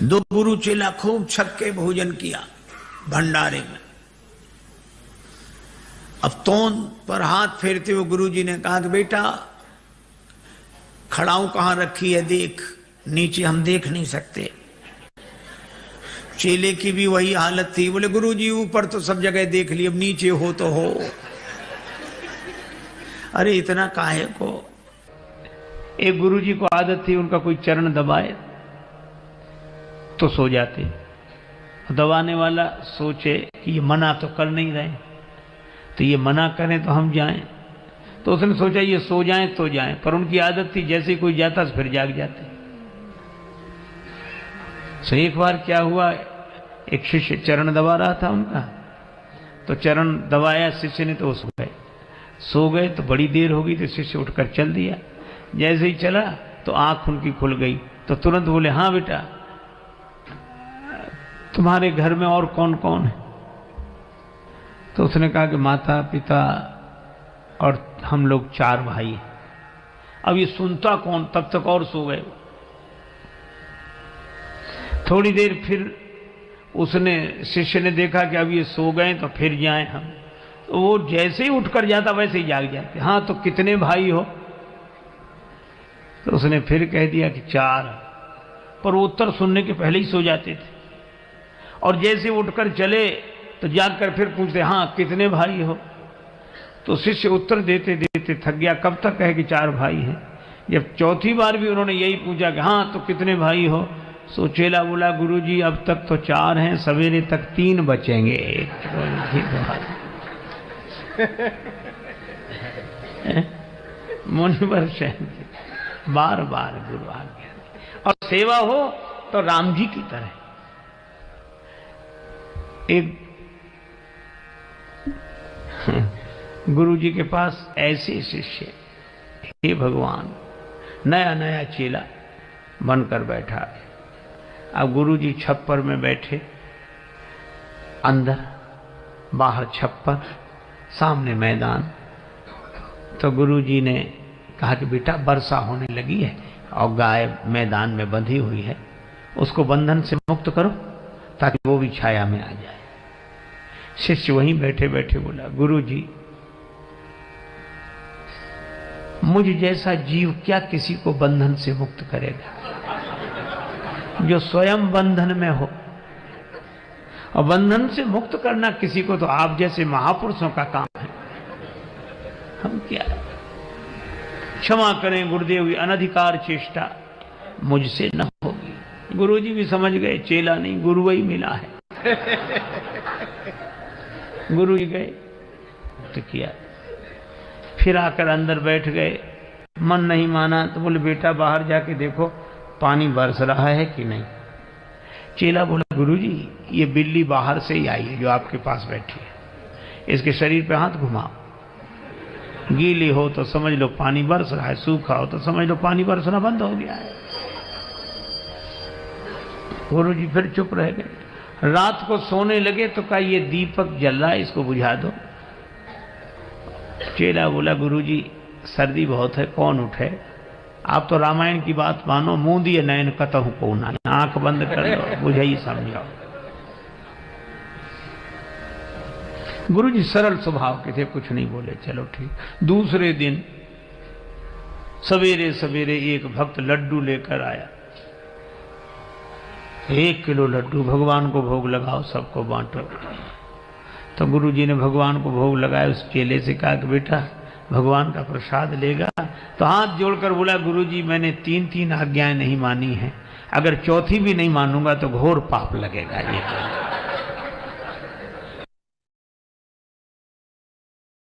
दो गुरु चेला खूब छक के भोजन किया भंडारे में। अब तोंद पर हाथ फेरते हुए गुरुजी ने कहा कि बेटा खड़ाऊ कहां रखी है देख, नीचे हम देख नहीं सकते। चेले की भी वही हालत थी, बोले गुरुजी ऊपर तो सब जगह देख ली, अब नीचे हो तो हो। अरे इतना काहे को। एक गुरुजी को आदत थी उनका कोई चरण दबाए तो सो जाते, दबाने वाला सोचे कि ये मना तो कर नहीं रहे, तो ये मना करें तो हम जाएं, तो उसने सोचा ये सो जाएं तो जाएं, पर उनकी आदत थी जैसे कोई जाता तो फिर जाग जाते। तो एक बार क्या हुआ, एक शिष्य चरण दबा रहा था उनका, तो चरण दबाया शिष्य ने तो सो गए तो बड़ी देर हो गई, तो शिष्य उठकर चल दिया। जैसे ही चला तो आंख उनकी खुल गई, तो तुरंत बोले हाँ बेटा तुम्हारे घर में और कौन कौन है? तो उसने कहा कि माता पिता और हम लोग 4 भाई हैं। अब ये सुनता कौन, तब तक और सो गए। थोड़ी देर फिर उसने शिष्य ने देखा कि अब ये सो गए तो फिर जाएं हम, तो वो जैसे ही उठकर जाता वैसे ही जाग जाते। हाँ तो कितने भाई हो? तो उसने फिर कह दिया कि 4, पर वो उत्तर सुनने के पहले ही सो जाते थे। और जैसे उठकर चले तो जागकर फिर पूछते हाँ कितने भाई हो? तो शिष्य उत्तर देते देते थक गया, कब तक कहे कि 4 भाई हैं। जब चौथी बार भी उन्होंने यही पूछा कि हाँ तो कितने भाई हो, सो चेला बोला गुरुजी अब तक तो 4 हैं, सवेरे तक 3 बचेंगे। मुनिवर शयन बार बार गुरु आज्ञा, और सेवा हो तो राम जी की तरह। एक गुरु जी के पास ऐसे शिष्य, हे भगवान, नया नया चेला बनकर बैठा। अब गुरु जी छप्पर में बैठे, अंदर बाहर छप्पर, सामने मैदान। तो गुरु जी ने कहा कि बेटा वर्षा होने लगी है और गाय मैदान में बंधी हुई है, उसको बंधन से मुक्त करो ताकि वो भी छाया में आ जाए। शिष्य वहीं बैठे बैठे बोला गुरु जी मुझ जैसा जीव क्या किसी को बंधन से मुक्त करेगा, जो स्वयं बंधन में हो। और बंधन से मुक्त करना किसी को तो आप जैसे महापुरुषों का काम है, हम क्या। क्षमा करें गुरुदेव, अनधिकार चेष्टा मुझसे न होगी। गुरुजी भी समझ गए चेला नहीं गुरु ही मिला है। गुरु जी गए तो किया, फिर आकर अंदर बैठ गए। मन नहीं माना तो बोले बेटा बाहर जाके देखो पानी बरस रहा है कि नहीं। चेला बोला गुरुजी ये बिल्ली बाहर से ही आई है जो आपके पास बैठी है, इसके शरीर पे हाथ घुमाओ, गीली हो तो समझ लो पानी बरस रहा है, सूखा हो तो समझ लो पानी बरसना बंद हो गया है। गुरुजी फिर चुप रह गए। रात को सोने लगे तो कहा ये दीपक जल रहा है, इसको बुझा दो। चेला बोला गुरुजी सर्दी बहुत है, कौन उठे? आप तो रामायण की बात मानो, मुंह दिए नयन कतहु को ना, आंख बंद कर लो, बुझाई समझाओ। गुरुजी सरल स्वभाव के थे, कुछ नहीं बोले, चलो ठीक। दूसरे दिन सवेरे सवेरे एक भक्त लड्डू लेकर आया। 1 किलो लड्डू, भगवान को भोग लगाओ, सबको बांटो। तो गुरुजी ने भगवान को भोग लगाया। उस चेले से कहा कि बेटा भगवान का प्रसाद लेगा? तो हाथ जोड़कर बोला गुरुजी मैंने 3 आज्ञाएं नहीं मानी हैं, अगर चौथी भी नहीं मानूंगा तो घोर पाप लगेगा। ये